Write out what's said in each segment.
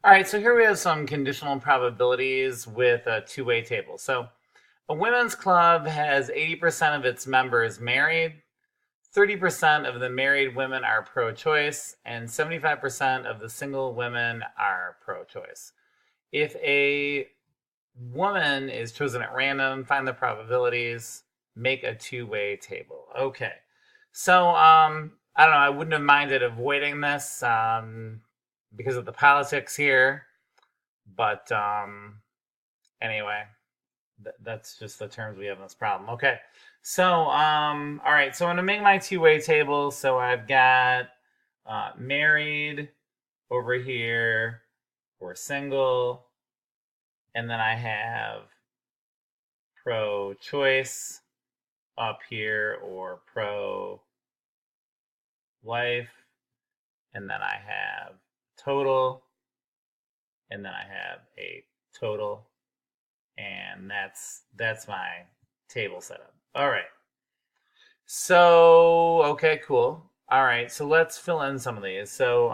All right, so here we have some conditional probabilities with a two-way table. So a women's club has 80% of its members married, 30% of the married women are pro-choice, and 75% of the single women are pro-choice. If a woman is chosen at random, find the probabilities, make a two-way table. Okay, so I don't know, I wouldn't have minded avoiding this because of the politics here. But anyway, that's just the terms we have in this problem. Okay. So, all right. So I'm going to make my two-way table. So I've got married over here or single. And then I have pro-choice up here or pro-life. And then I have total. And then I have a total. And that's my table setup. All right. So okay, cool. All right, so let's fill in some of these. So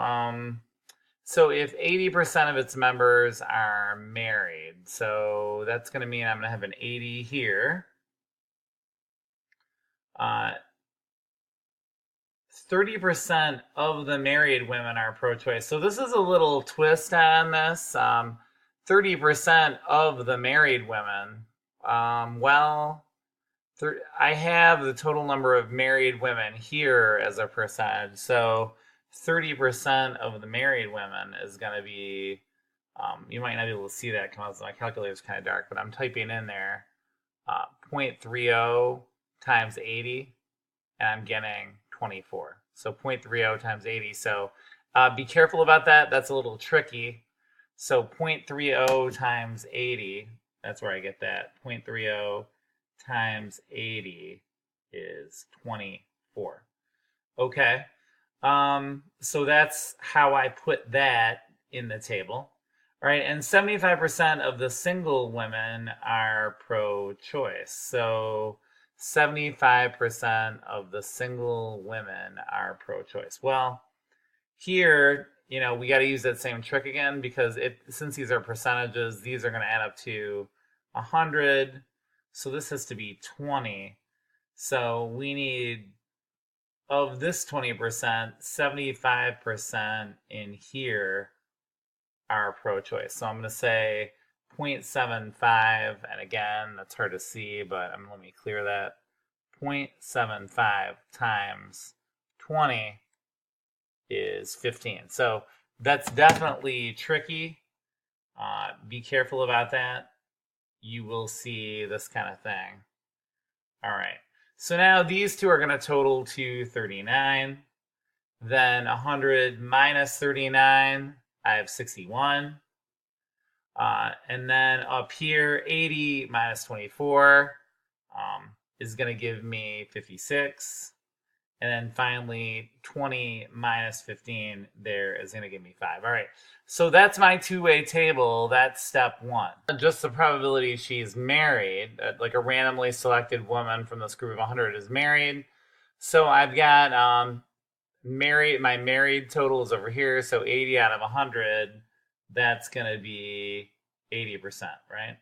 if 80% of its members are married, so that's going to mean I'm going to have an 80 here. 30% of the married women are pro-choice. So this is a little twist on this. 30% of the married women. Well, I have the total number of married women here as a percentage. So 30% of the married women is going to be, you might not be able to see that because my calculator is kind of dark, but I'm typing in there 0.30 times 80, and I'm getting 24. So 0.30 times 80. So be careful about that. That's a little tricky. So 0.30 times 80, that's where I get that. 0.30 times 80 is 24. Okay. So that's how I put that in the table. All right, and 75% of the single women are pro-choice. So 75% of the single women are pro-choice. Well, here, we got to use that same trick again because since these are percentages, these are going to add up to 100. So this has to be 20. So we need, of this 20%, 75% in here are pro-choice. So I'm going to say 0.75, and again, that's hard to see, but let me clear that. 0.75 times 20 is 15. So that's definitely tricky. Be careful about that. You will see this kind of thing. All right. So now these two are going to total to 39. Then 100 minus 39, I have 61. And then up here, 80 minus 24 is going to give me 56. And then finally, 20 minus 15 there is going to give me 5. All right, so that's my two-way table. That's step one. Just the probability she's married, like a randomly selected woman from this group of 100 is married. So I've got my married total is over here, so 80 out of 100, that's going to be 80%, right?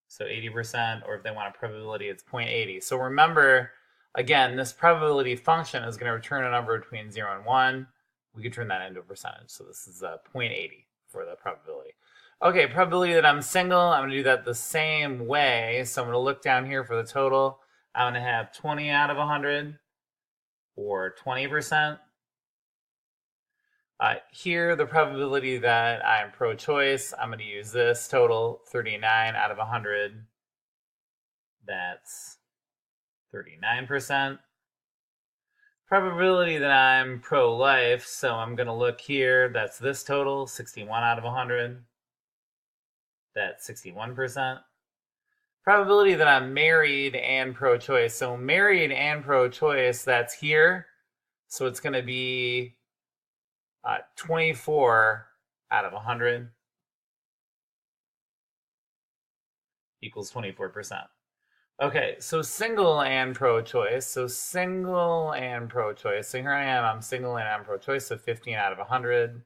So 80%, or if they want a probability, it's 0.80. So remember, again, this probability function is going to return a number between 0 and 1. We could turn that into a percentage. So this is 0.80 for the probability. Okay, probability that I'm single, I'm going to do that the same way. So I'm going to look down here for the total. I'm going to have 20 out of 100, or 20%. Here, the probability that I'm pro-choice, I'm going to use this total, 39 out of 100. That's 39%. Probability that I'm pro-life, so I'm going to look here. That's this total, 61 out of 100. That's 61%. Probability that I'm married and pro-choice. So married and pro-choice, that's here. So it's going to be 24 out of 100 equals 24%. Okay, so single and pro-choice. So single and pro-choice. So here I am, I'm single and I'm pro-choice, so 15 out of 100.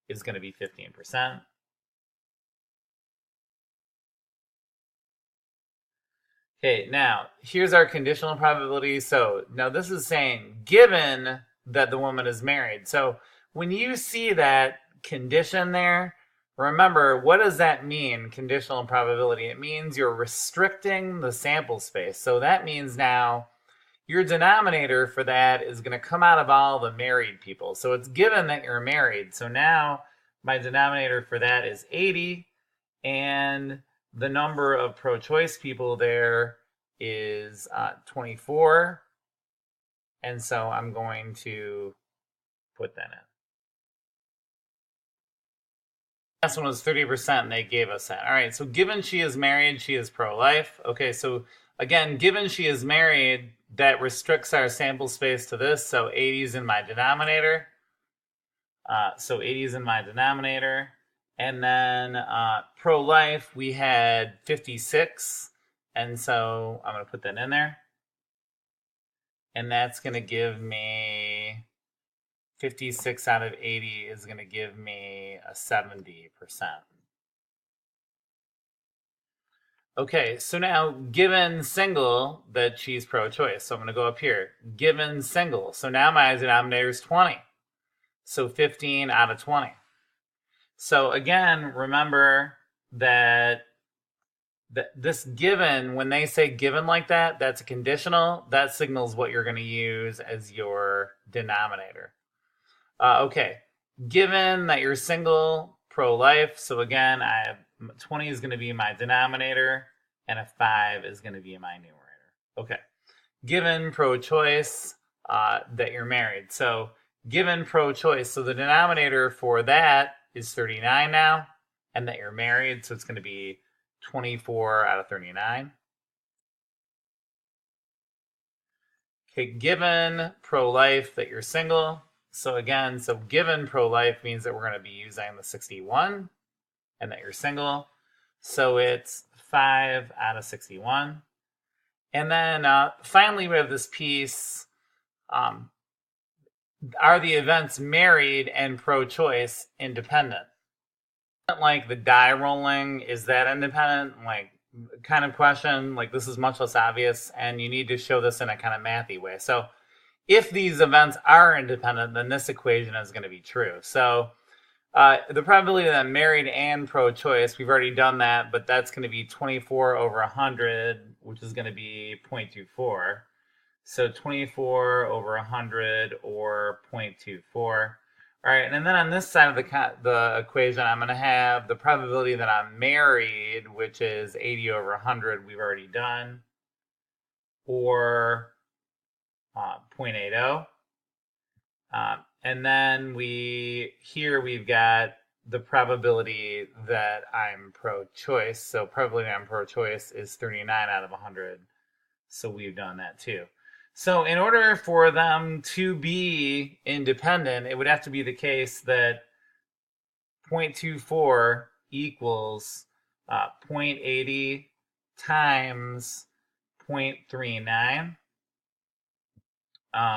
is going to be 15%. Okay, now here's our conditional probability. So now this is saying given that the woman is married. So when you see that condition there, remember, what does that mean, conditional probability? It means you're restricting the sample space. So that means now your denominator for that is going to come out of all the married people. So it's given that you're married. So now my denominator for that is 80, and the number of pro-choice people there is 24. And so I'm going to put that in. Last one was 30%, and they gave us that. All right, so given she is married, she is pro-life. Okay, so again, given she is married, that restricts our sample space to this. So 80 is in my denominator. So 80 is in my denominator. And then pro-life, we had 56. And so I'm going to put that in there. And that's going to give me 56 out of 80 is going to give me a 70%. Okay, so now given single that she's pro-choice. So I'm going to go up here. Given single. So now my denominator is 20. So 15 out of 20. So again, remember that this given, when they say given like that, that's a conditional. That signals what you're going to use as your denominator. Okay, given that you're single, pro-life. So again, I have 20 is going to be my denominator, and a 5 is going to be my numerator. Okay, given pro-choice that you're married. So given pro-choice, so the denominator for that is 39 now, and that you're married, so it's going to be 24 out of 39. Okay, given pro-life that you're single. So again, so given pro-life means that we're going to be using the 61, and that you're single. So it's 5 out of 61. And then finally we have this piece, are the events married and pro-choice independent? Like the die rolling, is that independent? Like kind of question, like this is much less obvious, and you need to show this in a kind of mathy way. So if these events are independent, then this equation is going to be true. So the probability that I'm married and pro-choice, we've already done that, but that's going to be 24 over 100, which is going to be 0.24. So 24 over 100 or 0.24. All right, and then on this side of the equation, I'm going to have the probability that I'm married, which is 80 over 100, we've already done, or 0.80. And then we've got the probability that I'm pro-choice. So probability I'm pro-choice is 39 out of 100. So we've done that too. So in order for them to be independent, it would have to be the case that 0.24 equals 0.80 times 0.39.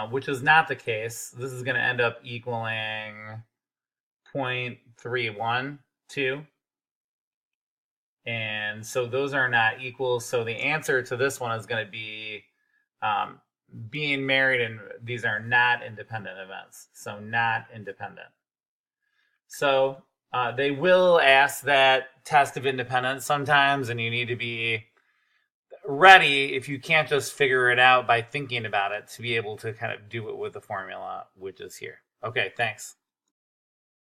Which is not the case. This is going to end up equaling 0.312. And so those are not equal. So the answer to this one is going to be being married, and these are not independent events. So not independent. So they will ask that test of independence sometimes, and you need to be ready, if you can't just figure it out by thinking about it, to be able to kind of do it with the formula, which is here. Okay, thanks.